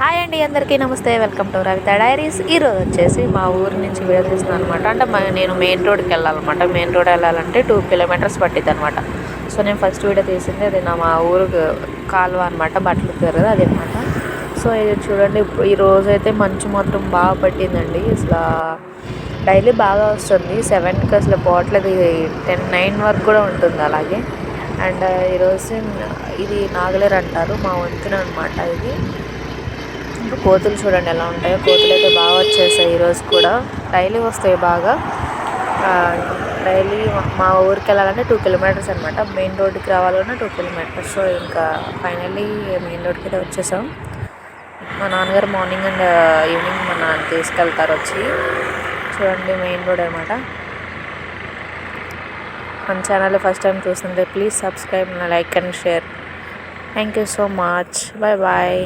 Hi అండి, అందరికీ నమస్తే. Welcome to Ravitha diaries. ఈరోజు వచ్చేసి మా ఊరు నుంచి వీడియో తీస్తున్నాను అనమాట. అంటే నేను మెయిన్ రోడ్కి వెళ్ళాలన్నమాట. మెయిన్ రోడ్ వెళ్ళాలంటే 2 కిలోమీటర్స్ పట్టిద్ది అనమాట. సో నేను ఫస్ట్ వీడియో తీసింది అది మా ఊరు కాలువ అనమాట, బట్టలు కదా అది అనమాట. సో ఇది చూడండి, ఈ రోజు అయితే మంచు మాత్రం బాగా పట్టిందండి. అసలు డైలీ బాగా వస్తుంది. 7కి అసలు పోవట్లేదు, 9 వరకు కూడా ఉంటుంది అలాగే. అండ్ ఈరోజు ఇది నాగలేరు అంటారు, మా వంతున అనమాట ఇది. ఇంకా కోతులు చూడండి ఎలా ఉంటాయో. కోతులు అయితే బాగా వచ్చేసాయి ఈరోజు కూడా, డైలీ వస్తాయి బాగా. డైలీ మా ఊరికి వెళ్ళాలంటే 2 కిలోమీటర్స్ అనమాట. మెయిన్ రోడ్డుకి రావాలన్నా 2 కిలోమీటర్స్. సో ఇంకా ఫైనల్లీ మెయిన్ రోడ్కి అయితే వచ్చేసాం. మా నాన్నగారు మార్నింగ్ అండ్ ఈవినింగ్ మన తీసుకెళ్తారు వచ్చి. చూడండి మెయిన్ రోడ్ అనమాట. మన ఛానల్ ఫస్ట్ టైం చూస్తుంటే please subscribe, like and share. Thank you so much. Bye bye.